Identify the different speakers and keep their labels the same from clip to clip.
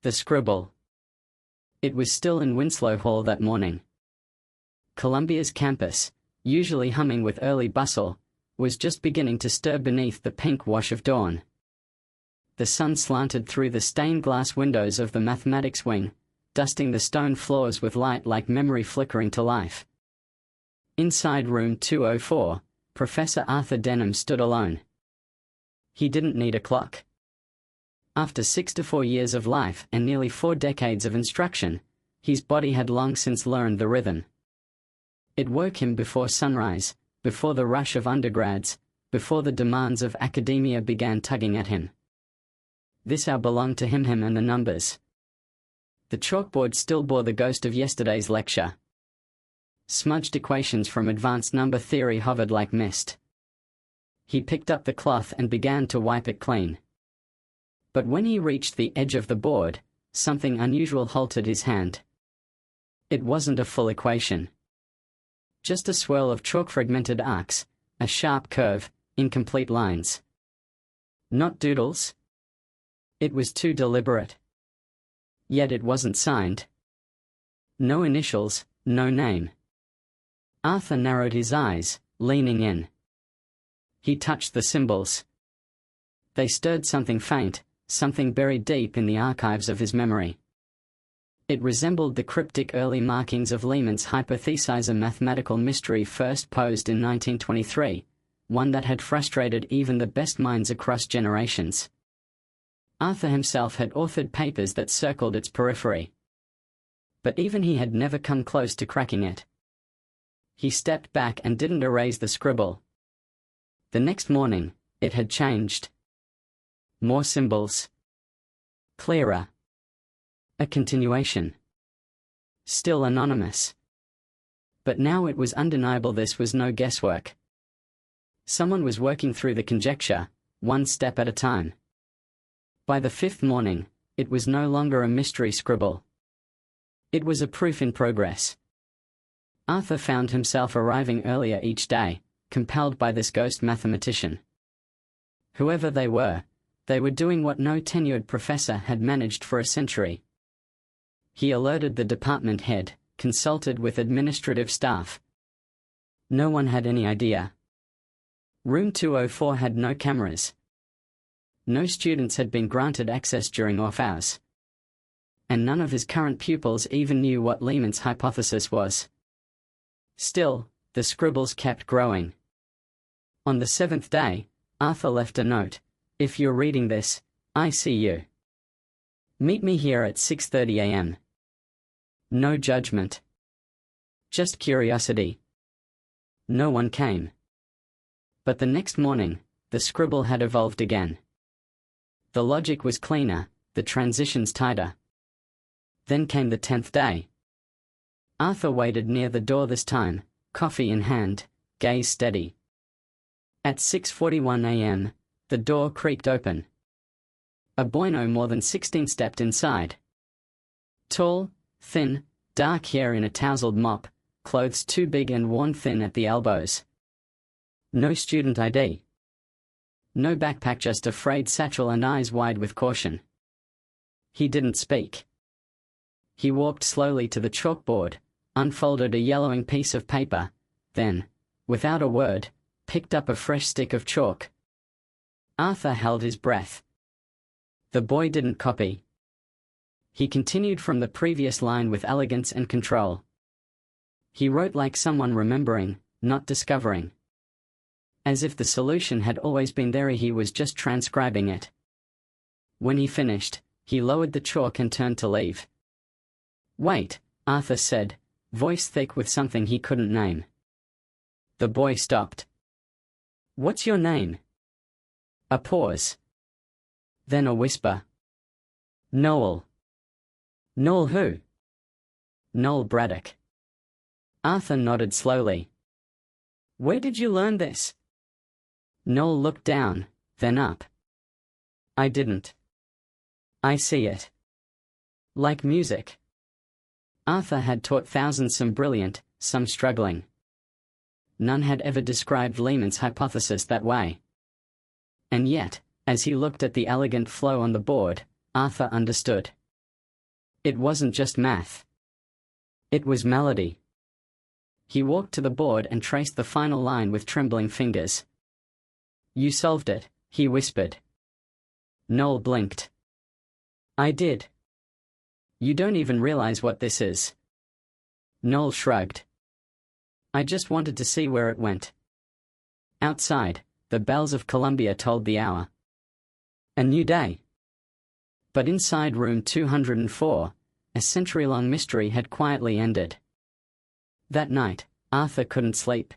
Speaker 1: The Scribble. It was still in Winslow Hall that morning. Columbia's campus, usually humming with early bustle, was just beginning to stir beneath the pink wash of dawn. The sun slanted through the stained glass windows of the mathematics wing, dusting the stone floors with light like memory flickering to life. Inside room 204, Professor Arthur Denham stood alone. He didn't need a clock. After 64 years of life and nearly 4 decades of instruction, his body had long since learned the rhythm. It woke him before sunrise, before the rush of undergrads, before the demands of academia began tugging at him. This hour belonged to him and the numbers. The chalkboard still bore the ghost of yesterday's lecture. Smudged equations from advanced number theory hovered like mist. He picked up the cloth and began to wipe it clean. But when he reached the edge of the board, something unusual halted his hand. It wasn't a full equation. Just a swirl of chalk-fragmented arcs, a sharp curve, incomplete lines. Not doodles. It was too deliberate. Yet it wasn't signed. No initials, no name. Arthur narrowed his eyes, leaning in. He touched the symbols. They stirred something faint, something buried deep in the archives of his memory. It resembled the cryptic early markings of Leemann's hypothesis, a mathematical mystery first posed in 1923, one that had frustrated even the best minds across generations. Arthur himself had authored papers that circled its periphery. But even he had never come close to cracking it. He stepped back and didn't erase the scribble. The next morning, it had changed. More symbols. Clearer. A continuation. Still anonymous. But now it was undeniable this was no guesswork. Someone was working through the conjecture, one step at a time. By the 5th morning, it was no longer a mystery scribble. It was a proof in progress. Arthur found himself arriving earlier each day, compelled by this ghost mathematician. Whoever they were doing what no tenured professor had managed for a century. He alerted the department head, consulted with administrative staff. No one had any idea. Room 204 had no cameras. No students had been granted access during off hours. And none of his current pupils even knew what Leemann's hypothesis was. Still, the scribbles kept growing. On the 7th day, Arthur left a note. If you're reading this, I see you. Meet me here at 6:30 a.m. No judgment. Just curiosity. No one came. But the next morning, the scribble had evolved again. The logic was cleaner, the transitions tighter. Then came the 10th day. Arthur waited near the door this time, coffee in hand, gaze steady. At 6:41 a.m., the door creaked open. A boy no more than 16 stepped inside. Tall, thin, dark hair in a tousled mop, clothes too big and worn thin at the elbows. No student ID. No backpack, just a frayed satchel and eyes wide with caution. He didn't speak. He walked slowly to the chalkboard, unfolded a yellowing piece of paper, then, without a word, picked up a fresh stick of chalk. Arthur held his breath. The boy didn't copy. He continued from the previous line with elegance and control. He wrote like someone remembering, not discovering. As if the solution had always been there, he was just transcribing it. When he finished, he lowered the chalk and turned to leave. "Wait," Arthur said, voice thick with something he couldn't name. The boy stopped. "What's your name?" A pause. Then a whisper. "Noel." "Noel who?" "Noel Braddock." Arthur nodded slowly. "Where did you learn this?" Noel looked down, then up. "I didn't. I see it. Like music." Arthur had taught thousands, some brilliant, some struggling. None had ever described Leemann's hypothesis that way. And yet, as he looked at the elegant flow on the board, Arthur understood. It wasn't just math. It was melody. He walked to the board and traced the final line with trembling fingers. "You solved it," he whispered. Noel blinked. "I did. You don't even realize what this is." Noel shrugged. "I just wanted to see where it went." Outside, the bells of Columbia told the hour. A new day. But inside room 204, a century-long mystery had quietly ended. That night, Arthur couldn't sleep.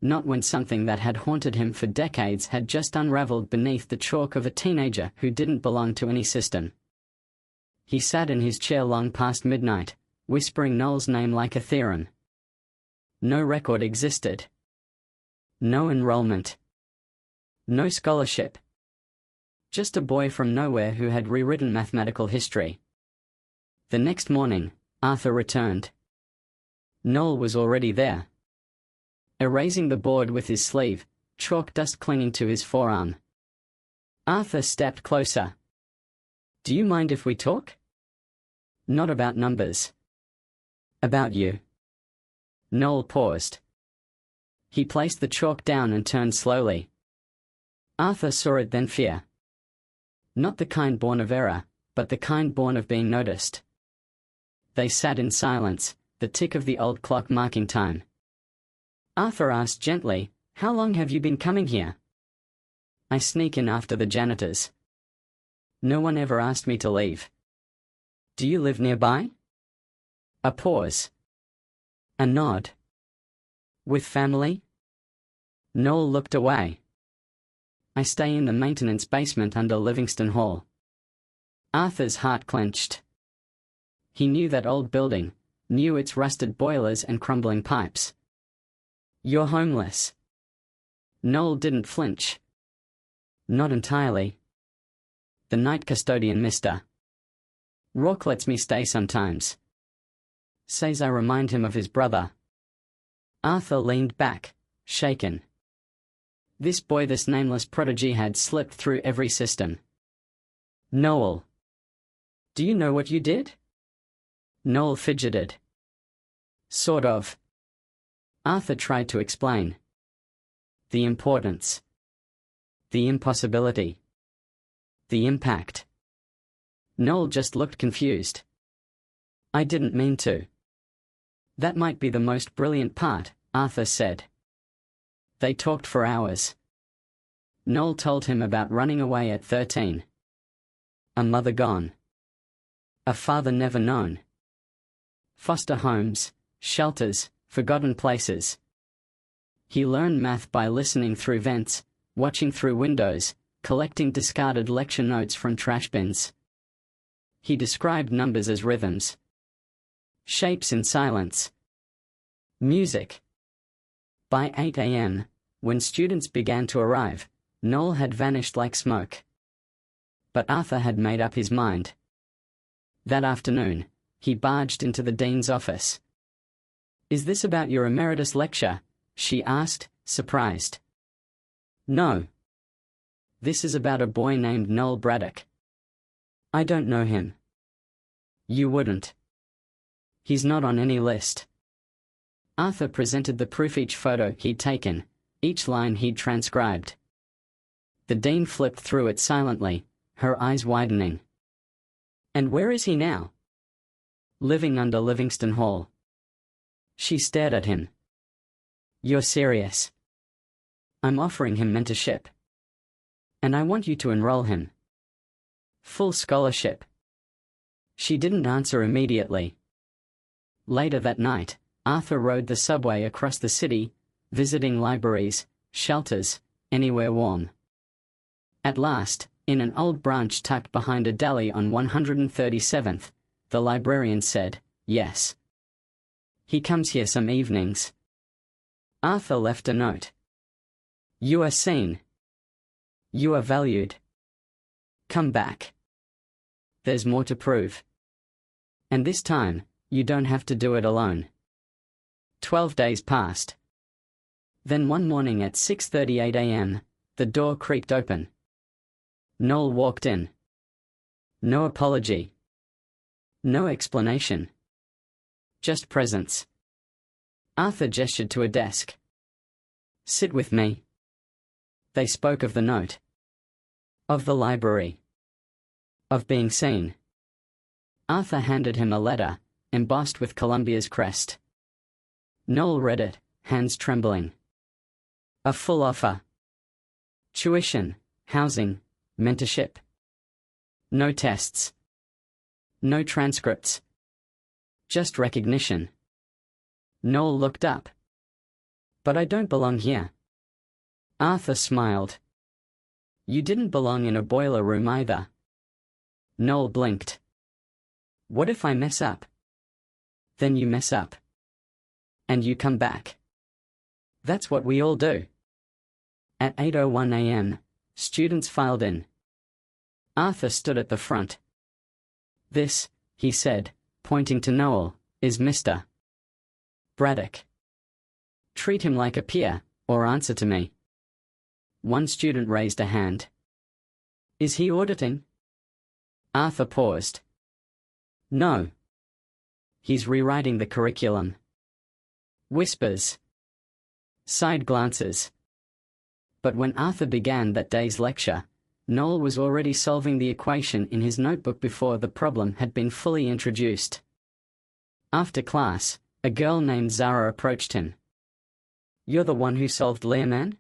Speaker 1: Not when something that had haunted him for decades had just unraveled beneath the chalk of a teenager who didn't belong to any system. He sat in his chair long past midnight, whispering Noel's name like a theorem. No record existed. No enrollment. No scholarship. Just a boy from nowhere who had rewritten mathematical history. The next morning, Arthur returned. Noel was already there. Erasing the board with his sleeve, chalk dust clinging to his forearm. Arthur stepped closer. "Do you mind if we talk?" "Not about numbers. About you." Noel paused. He placed the chalk down and turned slowly. Arthur saw it, then fear. Not the kind born of error, but the kind born of being noticed. They sat in silence, the tick of the old clock marking time. Arthur asked gently, "How long have you been coming here?" "I sneak in after the janitors. No one ever asked me to leave." "Do you live nearby?" A pause. A nod. "With family?" Noel looked away. "I stay in the maintenance basement under Livingston Hall." Arthur's heart clenched. He knew that old building, knew its rusted boilers and crumbling pipes. "You're homeless." Noel didn't flinch. "Not entirely. The night custodian, Mr. Rourke, lets me stay sometimes. Says I remind him of his brother." Arthur leaned back, shaken. This boy, this nameless prodigy, had slipped through every system. "Noel. Do you know what you did?" Noel fidgeted. "Sort of." Arthur tried to explain. The importance. The impossibility. The impact. Noel just looked confused. "I didn't mean to." "That might be the most brilliant part," Arthur said. They talked for hours. Noel told him about running away at 13. A mother gone. A father never known. Foster homes, shelters, forgotten places. He learned math by listening through vents, watching through windows, collecting discarded lecture notes from trash bins. He described numbers as rhythms. Shapes in silence. Music. By 8 a.m., when students began to arrive, Noel had vanished like smoke. But Arthur had made up his mind. That afternoon, he barged into the dean's office. "Is this about your emeritus lecture?" she asked, surprised. "No. This is about a boy named Noel Braddock." "I don't know him." "You wouldn't. He's not on any list." Arthur presented the proof, each photo he'd taken, each line he'd transcribed. The dean flipped through it silently, her eyes widening. "And where is he now?" "Living under Livingston Hall." She stared at him. "You're serious?" "I'm offering him mentorship. And I want you to enroll him. Full scholarship." She didn't answer immediately. Later that night, Arthur rode the subway across the city, visiting libraries, shelters, anywhere warm. At last, in an old branch tucked behind a deli on 137th, the librarian said, "Yes. He comes here some evenings." Arthur left a note. "You are seen. You are valued. Come back. There's more to prove. And this time, you don't have to do it alone." 12 days passed. Then one morning at 6:38 a.m., the door creaked open. Noel walked in. No apology. No explanation. Just presence. Arthur gestured to a desk. Sit with me. They spoke of the note. Of the library. Of being seen. Arthur handed him a letter, embossed with Columbia's crest. Noel read it, hands trembling. A full offer. Tuition, housing, mentorship. No tests. No transcripts. Just recognition. Noel looked up. But I don't belong here. Arthur smiled. You didn't belong in a boiler room either. Noel blinked. What if I mess up? Then you mess up. And you come back. That's what we all do. At 8:01 a.m., students filed in. Arthur stood at the front. This, he said, pointing to Noel, is Mr. Braddock. Treat him like a peer, or answer to me. One student raised a hand. Is he auditing? Arthur paused. No. He's rewriting the curriculum. Whispers. Side glances. But when Arthur began that day's lecture, Noel was already solving the equation in his notebook before the problem had been fully introduced. After class, a girl named Zara approached him. You're the one who solved Learman?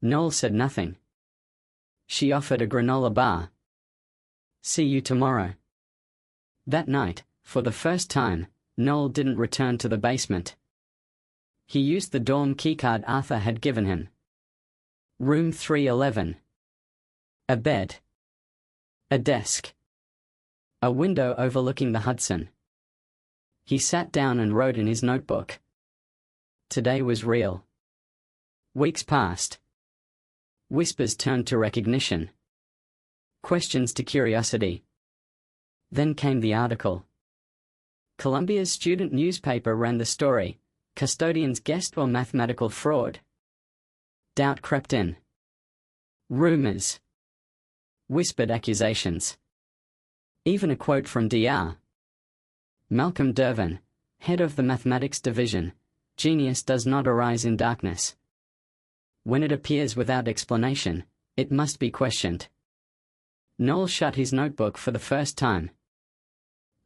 Speaker 1: Noel said nothing. She offered a granola bar. See you tomorrow. That night, for the first time, Noel didn't return to the basement. He used the dorm keycard Arthur had given him. Room 311. A bed. A desk. A window overlooking the Hudson. He sat down and wrote in his notebook. Today was real. Weeks passed. Whispers turned to recognition. Questions to curiosity. Then came the article. Columbia's student newspaper ran the story. Custodians guessed or mathematical fraud. Doubt crept in. Rumors. Whispered accusations. Even a quote from Dr. Malcolm Dervin, head of the mathematics division. Genius does not arise in darkness. When it appears without explanation, it must be questioned. Noel shut his notebook for the first time.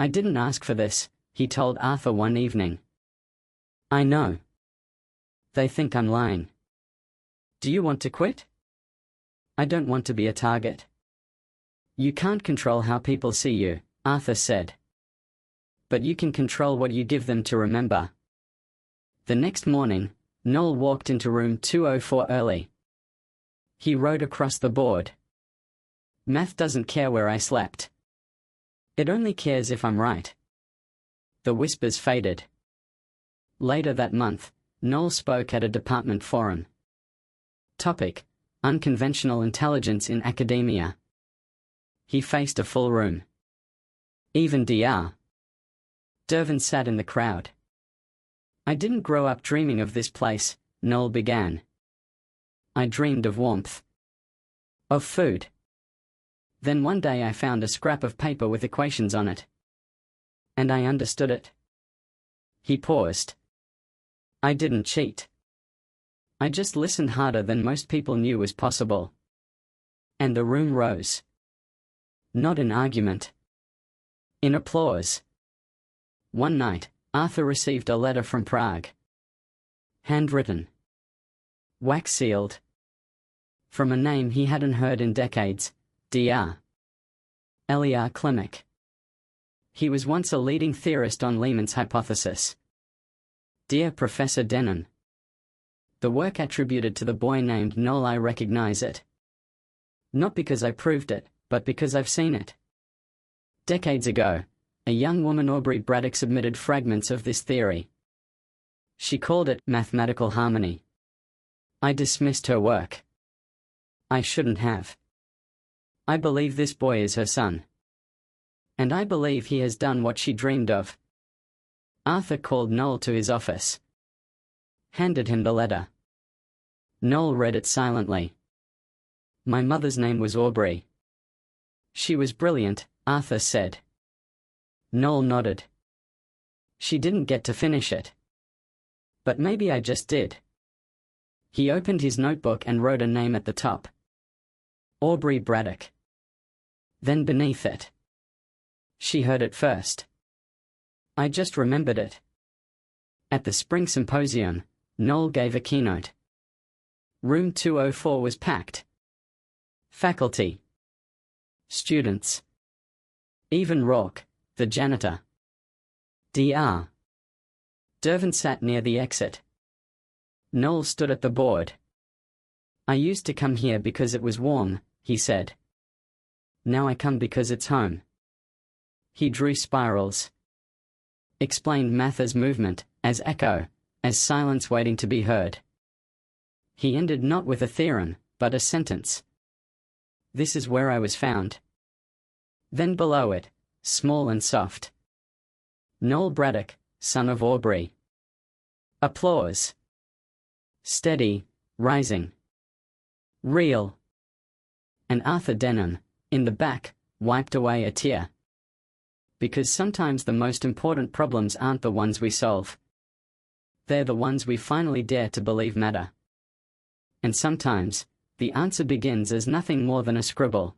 Speaker 1: I didn't ask for this, he told Arthur one evening. I know. They think I'm lying. Do you want to quit? I don't want to be a target. You can't control how people see you, Arthur said. But you can control what you give them to remember. The next morning, Noel walked into room 204 early. He wrote across the board. Math doesn't care where I slept. It only cares if I'm right. The whispers faded. Later that month, Noel spoke at a department forum. Topic: Unconventional intelligence in academia. He faced a full room. Even Dr. Dervin sat in the crowd. I didn't grow up dreaming of this place, Noel began. I dreamed of warmth. Of food. Then one day I found a scrap of paper with equations on it. And I understood it. He paused. I didn't cheat. I just listened harder than most people knew was possible. And the room rose. Not in argument. In applause. One night, Arthur received a letter from Prague. Handwritten. Wax-sealed. From a name he hadn't heard in decades, Dr. L.E.R. Klimek. He was once a leading theorist on Liemann's hypothesis. Dear Professor Denham. The work attributed to the boy named Noel, I recognize it. Not because I proved it, but because I've seen it. Decades ago, a young woman, Aubrey Braddock, submitted fragments of this theory. She called it mathematical harmony. I dismissed her work. I shouldn't have. I believe this boy is her son. And I believe he has done what she dreamed of. Arthur called Noel to his office. Handed him the letter. Noel read it silently. My mother's name was Aubrey. She was brilliant, Arthur said. Noel nodded. She didn't get to finish it. But maybe I just did. He opened his notebook and wrote a name at the top. Aubrey Braddock. Then beneath it. She heard it first. I just remembered it. At the spring symposium, Noel gave a keynote. Room 204 was packed. Faculty. Students. Even Rourke, the janitor. Dr. Dervin sat near the exit. Noel stood at the board. I used to come here because it was warm, he said. Now I come because it's home. He drew spirals. Explained Mather's movement, as echo, as silence waiting to be heard. He ended not with a theorem, but a sentence. This is where I was found. Then below it, small and soft. Noel Braddock, son of Aubrey. Applause. Steady, rising. Real. And Arthur Denham, in the back, wiped away a tear. Because sometimes the most important problems aren't the ones we solve. They're the ones we finally dare to believe matter. And sometimes, the answer begins as nothing more than a scribble.